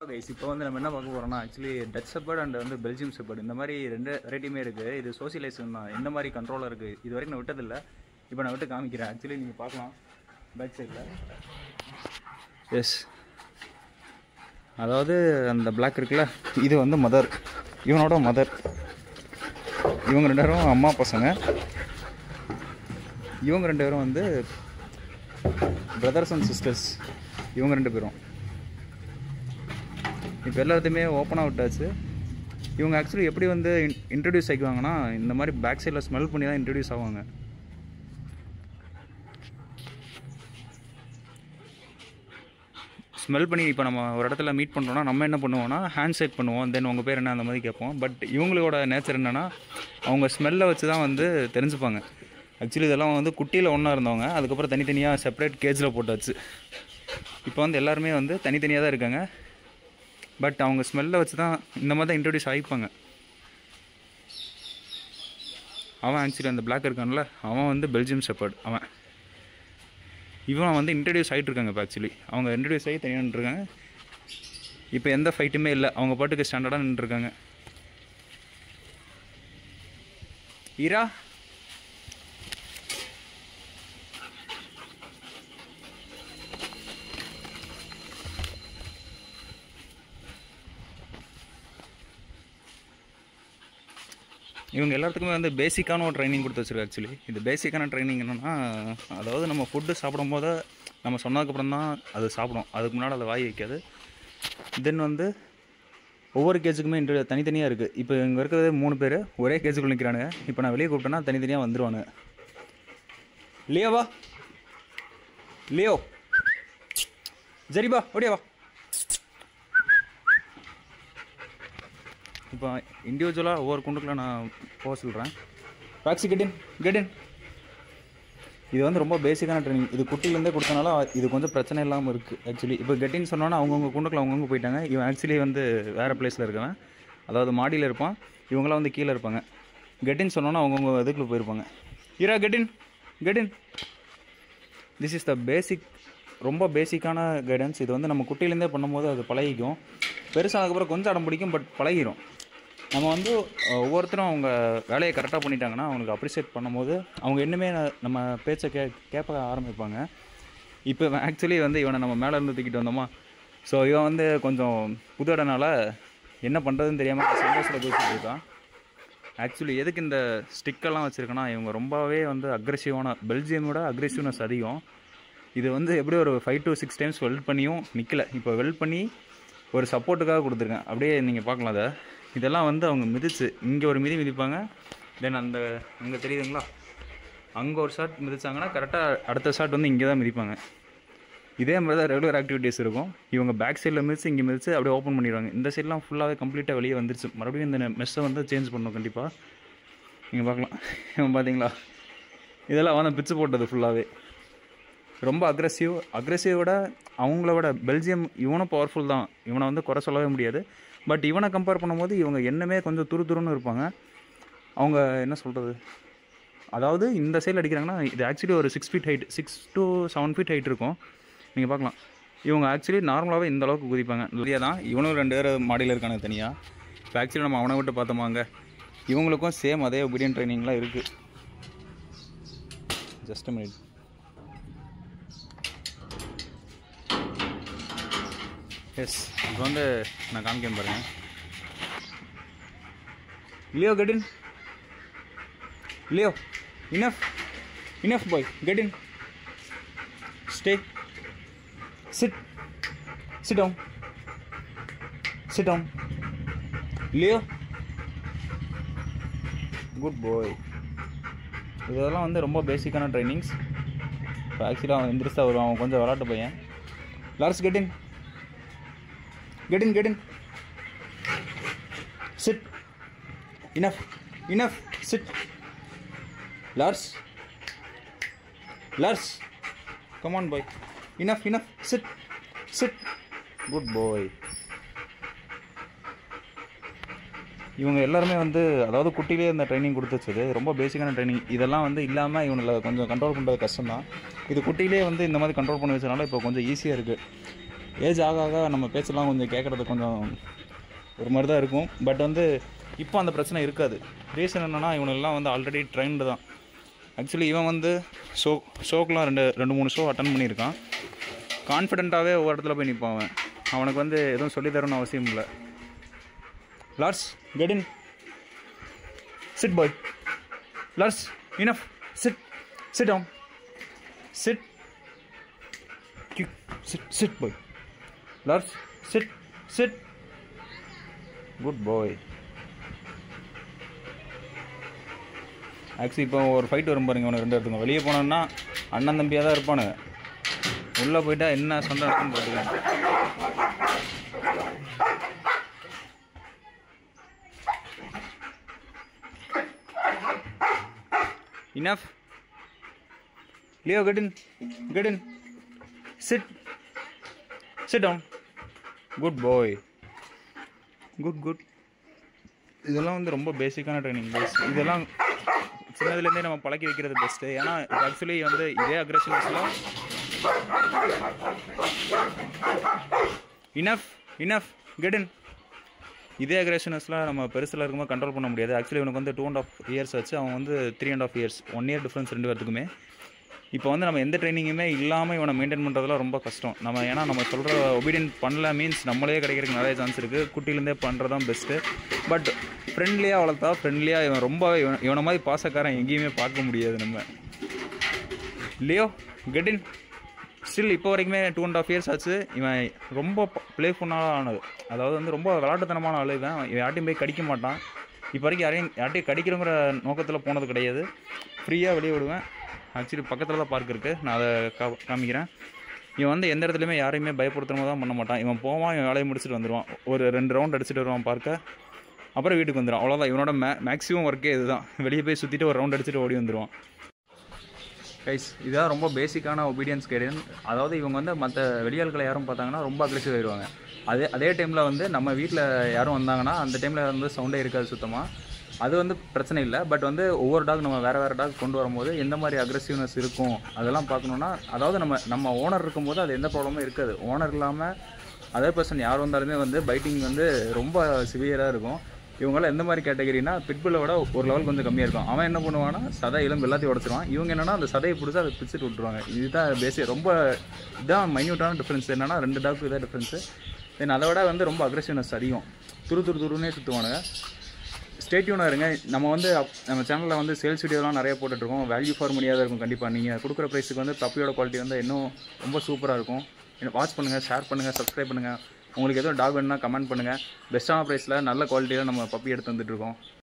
Guys இப்போ வந்து நம்ம என்ன பார்க்க போகிறோம்னா ஆக்சுவலி டச் ஷெப்பர்ட் அண்ட் வந்து பெல்ஜியம் ஷெப்பர்ட் இந்த மாதிரி ரெண்டு வெரைட்டியுமே இருக்குது. இது சோசியலைசேஷன் தான். எந்த மாதிரி கண்ட்ரோலாக இருக்குது இது வரைக்கும் நான் விட்டதில்லை. இப்போ நான் விட்டு காமிக்கிறேன். ஆக்சுவலி நீங்கள் பார்க்கலாம் பேக் சைடில். எஸ், அதாவது அந்த பிளாக் இருக்குல்ல, இது வந்து மதர், இவனோட மதர். இவங்க ரெண்டு பேரும் அம்மா பசங்க. இவங்க ரெண்டு பேரும் வந்து பிரதர்ஸ் அண்ட் சிஸ்டர்ஸ். இவங்க ரெண்டு பேரும் இப்போ எல்லாத்தையுமே ஓப்பனாக விட்டாச்சு. இவங்க ஆக்சுவலி எப்படி வந்து இன்ட்ரடியூஸ் ஆகிக்குவாங்கன்னா, இந்த மாதிரி பேக் சைடில் ஸ்மெல் பண்ணி தான் இன்ட்ரடியூஸ் ஆவாங்க. ஸ்மெல் பண்ணி இப்போ நம்ம ஒரு இடத்துல மீட் பண்ணுறோன்னா நம்ம என்ன பண்ணுவோம்னா ஹேண்ட் ஷேக் பண்ணுவோம், தென் உங்கள் பேர் என்ன அந்த மாதிரி கேட்போம். பட் இவங்களோட நேச்சர் என்னென்னா, அவங்க ஸ்மெல்லை வச்சு தான் வந்து தெரிஞ்சுப்பாங்க. ஆக்சுவலி இதெல்லாம் வந்து குட்டியில் ஒன்றா இருந்தவங்க, அதுக்கப்புறம் தனித்தனியாக செப்பரேட் கேஜில் போட்டாச்சு. இப்போ வந்து எல்லாருமே வந்து தனித்தனியாக தான் இருக்காங்க. பட் அவங்க ஸ்மெல்லை வச்சு தான் இந்த மாதிரி தான் இன்ட்ரடியூஸ் ஆகிப்பாங்க. அவன் ஆக்சுவலி அந்த பிளாக் இருக்கான்ல, அவன் வந்து பெல்ஜியம் ஷெப்பர்ட். இவன் வந்து இன்ட்ரடியூஸ் ஆகிட்டு இருக்காங்க. இப்போ ஆக்சுவலி அவங்க இன்ட்ரடியூஸ் ஆகி தனியாக நின்றுருக்காங்க. இப்போ எந்த ஃபைட்டுமே இல்லை, அவங்க பாட்டுக்கு ஸ்டாண்டர்டாக நின்றுருக்காங்க. ஈரா இவங்க எல்லாத்துக்குமே வந்து பேசிக்கான ஒரு ட்ரைனிங் கொடுத்து வச்சுருக்கு. ஆக்சுவலி இது பேசிக்கான ட்ரைனிங் என்னென்னா, அதாவது நம்ம ஃபுட்டு சாப்பிடும் போது நம்ம சொன்னதுக்கப்புறம் தான் அது சாப்பிடும், அதுக்கு முன்னாடி அதை வாய் வைக்காது. தென் வந்து ஒவ்வொரு கேஜுக்குமே தனித்தனியாக இருக்குது. இப்போ இங்கே இருக்கிறது 3 பேர் ஒரே கேஜுக்குள்ள நிற்கிறானுங்க. இப்போ நான் வெளியே கூப்பிட்டேன்னா தனித்தனியாக வந்துடுவானுங்க. லியோவா, லியோ, ஜரிபா ஓடியாவா. இப்போ இண்டிவிஜுவலாக ஒவ்வொரு குண்டுக்குள்ள நான் போக சொல்கிறேன். Taxi get in. இது வந்து ரொம்ப பேசிக்கான ட்ரைனிங். இது குட்டிலேருந்தே கொடுத்தனால இது கொஞ்சம் பிரச்சனை இல்லாமல் இருக்குது. ஆக்சுவலி இப்போ கெட்டின்னு சொன்னோன்னா அவங்கவுங்க குண்டுக்குள்ள அவங்கவுங்க போயிட்டாங்க. இவன் ஆக்சுவலி வந்து வேறு பிளேஸில் இருக்கவன், அதாவது மாடியில் இருப்பான். இவங்களாம் வந்து கீழே இருப்பாங்க. கெட்டின்னு சொன்னோன்னா அவங்கவுங்க இதுக்குள்ளே போயிருப்பாங்க. ஈரா கெட்டின். திஸ் இஸ் த பேசிக், ரொம்ப பேசிக்கான கைடன்ஸ். இது வந்து நம்ம குட்டிலேருந்தே பண்ணும்போது அது பழகிக்கும். பெருசானதுக்கப்புறம் கொஞ்சம் அடம் பிடிக்கும், பட் பழகிடும். நம்ம வந்து ஒவ்வொருத்தரும் அவங்க வேலையை கரெக்டாக பண்ணிட்டாங்கன்னா அவங்களுக்கு அப்ரிஷியேட் பண்ணும்போது அவங்க இன்னுமே நம்ம பேச்சை கேட்க ஆரம்பிப்பாங்க. இப்போ ஆக்சுவலி வந்து இவனை நம்ம மேலே இருந்து தூக்கிட்டு வந்தோமா, ஸோ இவன் வந்து கொஞ்சம் புது இடனால என்ன பண்ணுறதுன்னு தெரியாமல் சந்தோஷத்தில் பேசிட்டு இருக்கான். ஆக்சுவலி எதுக்கு இந்த ஸ்டிக்கெல்லாம் வச்சுருக்கேன்னா, இவங்க ரொம்பவே வந்து அக்ரெசிவான, பெல்ஜியமோட அக்ரெசிவ்னஸ் அதிகம். இது வந்து எப்படி ஒரு 5 to 6 டைம்ஸ் வெல்ட் பண்ணியும் நிற்கலை. இப்போ வெல்ட் பண்ணி ஒரு சப்போர்ட்டுக்காக கொடுத்துருக்கேன். அப்படியே நீங்கள் பார்க்கலாம். அதை இதெல்லாம் வந்து அவங்க மிதிச்சு இங்கே ஒரு மிதிப்பாங்க. தென் அந்த அங்கே தெரியுதுங்களா, அங்கே ஒரு ஷாட் மிதிச்சாங்கன்னா கரெக்டாக அடுத்த ஷாட் வந்து இங்கே தான் மிதிப்பாங்க. இதே மாதிரி தான் ரெகுலர் ஆக்டிவிட்டீஸ் இருக்கும். இவங்க பேக் சைடில் மிதிச்சு இங்கே மிதிச்சு அப்படியே ஓப்பன் பண்ணிடுவாங்க. இந்த சைட்லாம் ஃபுல்லாகவே கம்ப்ளீட்டாக வெளியே வந்துருச்சு. மறுபடியும் இந்த மெஸ்ஸை வந்து சேஞ்ச் பண்ணணும் கண்டிப்பாக. நீங்கள் பார்க்கலாம். இவன் பார்த்தீங்களா, இதெல்லாம் வந்து பிச்சு போட்டது ஃபுல்லாகவே. ரொம்ப அக்ரெசிவோட அவங்கள விட பெல்ஜியம் இவனும் பவர்ஃபுல் தான். இவனை வந்து குறை சொல்லவே முடியாது. பட் இவனை கம்பேர் பண்ணும்போது இவங்க என்னமே கொஞ்சம் துருன்னு இருப்பாங்க. அவங்க என்ன சொல்கிறது, அதாவது இந்த சைடில் அடிக்கிறாங்கன்னா இது ஆக்சுவலி ஒரு 6 feet height, 6 to 7 feet height இருக்கும். நீங்கள் பார்க்கலாம். இவங்க ஆக்சுவலி நார்மலாகவே இந்த அளவுக்கு குதிப்பாங்க. நிறையா தான். இவனும் 2 பேர் மாடியில் இருக்காங்க தனியாக. இப்போ ஆக்சுவலி நம்ம அவனை விட்டு பார்த்தோமாங்க, இவங்களுக்கும் சேம் அதே ஒபீடியன்ட் ட்ரைனிங்லாம் இருக்குது. Just a minute. எஸ், இப்போ வந்து நான் காமிக்க பாருங்கள். Leo get in, Leo enough boy, get in, stay, sit down, Leo, good boy. இதெல்லாம் வந்து ரொம்ப பேசிக்கான ட்ரைனிங்ஸ். இப்போ ஆக்சுவலாக அவன் எந்திரிச்சா வருவான். அவன் கொஞ்சம் விளாட்டு பையன். Lars get in, sit, enough, sit. Lars, come on boy, enough, sit, good boy. இவங்க எல்லாருமே வந்து அதாவது குட்டிலே இந்த ட்ரைனிங் கொடுத்து வச்சது ரொம்ப பேசிக்கான ட்ரைனிங். இதெல்லாம் வந்து இல்லாமல் இவங்களை கொஞ்சம் கண்ட்ரோல் பண்ணுறது கஷ்டம் தான். இது குட்டிலே வந்து இந்த மாதிரி கண்ட்ரோல் பண்ணி வச்சனால இப்போ கொஞ்சம் ஈஸியாக இருக்குது. ஏஜ் ஆக ஆக நம்ம பேச்செல்லாம் கொஞ்சம் கேட்குறது கொஞ்சம் ஒரு மாதிரி தான் இருக்கும். பட் வந்து இப்போ அந்த பிரச்சனை இருக்காது. ரீசன் என்னென்னா இவனெல்லாம் வந்து ஆல்ரெடி ட்ரெயின்டு தான். ஆக்சுவலி இவன் வந்து ஷோக்கெலாம் ரெண்டு மூணு ஷோ அட்டன் பண்ணியிருக்கான். கான்ஃபிடென்ட்டாகவே ஒவ்வொரு இடத்துல போய் நிற்பான் அவன். அவனுக்கு வந்து எதுவும் சொல்லித்தரணும்னு அவசியம் இல்லை. Lars get in, sit boy. Lars enough, sit down, sit sit boy. Lars sit good boy. Actually இப்போ ஒரு ஃபைட் வரும் பாருங்க, அவனுக்கு 2 இடத்துக்கும் வெளியே போனோன்னா அண்ணன் தம்பியாக தான் இருப்பானுங்க. உள்ளே போயிட்டா என்ன சண்டை நடக்குன்னு பார்த்துக்கலாம். Enough Leo, get in, sit down, good boy, good. இதெல்லாம் வந்து ரொம்ப பேசிக்கான ட்ரைனிங் பேஸ். இதெல்லாம் சின்னதுலேருந்தே நம்ம பழக்கி வைக்கிறது பெஸ்ட்டு. ஏன்னா ஆக்சுவலி வந்து இதே அக்ரெஷன்ஸ்லாம் இனஃப் கெட் இன், இதே அக்ரெஷன்ஸ்லாம் நம்ம பெருசில் இருக்கும்போது கண்ட்ரோல் பண்ண முடியாது. ஆக்சுவலி இவனுக்கு வந்து 2.5 years ஆச்சு, அவன் வந்து 3.5 years, 1 year டிஃப்ரென்ஸ் 2 பேர்த்துக்குமே. இப்போ வந்து நம்ம எந்த ட்ரைனிங்குமே இல்லாமல் இவனை மெயின்டைன் பண்ணுறதுலாம் ரொம்ப கஷ்டம். ஏன்னா நம்ம சொல்கிற ஒபீடியன்ட் பண்ணல மீன்ஸ் நம்மளே கிடைக்கிறதுக்கு நிறைய சான்ஸ் இருக்குது. குட்டிலேருந்தே பண்ணுறது தான் பெஸ்ட்டு. பட் ஃப்ரெண்ட்லியாக வளர்த்தா, ஃப்ரெண்ட்லியாக இவன் ரொம்ப இவனை மாதிரி பாசக்காரன் எங்கேயுமே பார்க்க முடியாது நம்ம. லியோ கெட் இன். ஸ்டில் இப்போ வரைக்குமே 2.5 years ஆச்சு. இவன் ரொம்ப ப்ளேஃபுல்லாக ஆனது. அதாவது வந்து ரொம்ப விளாட்டுத்தனமான ஆள். இவன் யார்ட்டையும் போய் கடிக்க மாட்டான். இப்போ வரைக்கும் யார்ட்டையும் கடிக்கிறோங்கிற நோக்கத்தில் போனது கிடையாது. ஃப்ரீயாக வெளியே விடுவேன். ஆக்சுவலி பக்கத்தில் தான் பார்க் இருக்குது, நான் அதை காமிக்கிறேன். இவன் வந்து எந்த இடத்துலையுமே யாரையுமே பயப்படுத்துறமோ தான் பண்ண மாட்டான். இவன் போவான், இவன் வேலையை முடிச்சுட்டு வந்துடுவான். ஒரு 2 ரவுண்ட் அடிச்சுட்டு வருவான் பார்க்க, அப்புறம் வீட்டுக்கு வந்துடுவான். அவ்வளோதான் இவனோட மேக்ஸிமம் ஒர்க்கே இதுதான். வெளியே போய் சுற்றிட்டு ஒரு ரவுண்ட் அடிச்சுட்டு ஓடி வந்துடுவான். கைஸ், இதுதான் ரொம்ப பேசிக்கான ஒபீடியன்ஸ் கைடன்ஸ். அதாவது இவங்க வந்து மற்ற வெளியாள்களை யாரும் பார்த்தாங்கன்னா ரொம்ப அக்ரெசிவ் ஆகிடுவாங்க. அதே டைமில் வந்து நம்ம வீட்டில் யாரும் வந்தாங்கன்னா அந்த டைமில் வந்து சவுண்டே இருக்காது சுத்தமாக. அது வந்து பிரச்சனை இல்லை. பட் வந்து ஒவ்வொரு டாக் நம்ம வேறு டாக் கொண்டு வரும்போது எந்த மாதிரி அக்ரெசிவ்னஸ் இருக்கும் அதெல்லாம் பார்க்கணுன்னா, அதாவது நம்ம ஓனர் இருக்கும்போது அது எந்த ப்ராப்ளமும் இருக்காது. ஓனர் இல்லாமல் அதே பர்சன் யார் வந்தாலுமே வந்து பைட்டிங் வந்து ரொம்ப சிவியராக இருக்கும். இவங்களாம் எந்த மாதிரி கேட்டகரினா, பிட்புல்லை விட ஒரு லெவல் கொஞ்சம் கம்மியாக இருக்கும். அவன் என்ன பண்ணுவான்னா சதை எலும்பு எல்லாத்தையும் உடச்சிருவான். இவங்க என்னென்னா அந்த சதையை பிடிச்சி அதை பிடிச்சிட்டு விட்டுருவாங்க. இதுதான் ரொம்ப இதான் மைன்யூட்டான டிஃப்ரென்ஸ். என்னென்னா 2 டாக்கு இதான் டிஃப்ரென்ஸு. தென் அதை விட வந்து ரொம்ப அக்ரெசிவ்னஸ் அதிகம். துருன்னே சுற்றுவானுங்க. ஸ்டேட்யூனாக இருங்க. நம்ம சேனலில் வந்து சேல்ஸ் வீடியோலாம் நிறைய போட்டுட்ருக்கோம். வேல்யூ ஃபார் மணியாக தான் இருக்கும். கண்டிப்பாக நீங்கள் கொடுக்குற ப்ரைஸுக்கு வந்து பப்பியோட குவாலிட்டி வந்து இன்னும் ரொம்ப சூப்பராக இருக்கும். வாட்ச் பண்ணுங்கள், ஷேர் பண்ணுங்கள், சப்ஸ்கிரைப் பண்ணுங்கள். உங்களுக்கு எதுவும் டாக் வேணுன்னா கமெண்ட் பண்ணுங்கள். பெஸ்ட்டான ப்ரைஸில் நல்ல குவாலிட்டியில் நம்ம பப்பி எடுத்து வந்துட்டுருக்கோம்.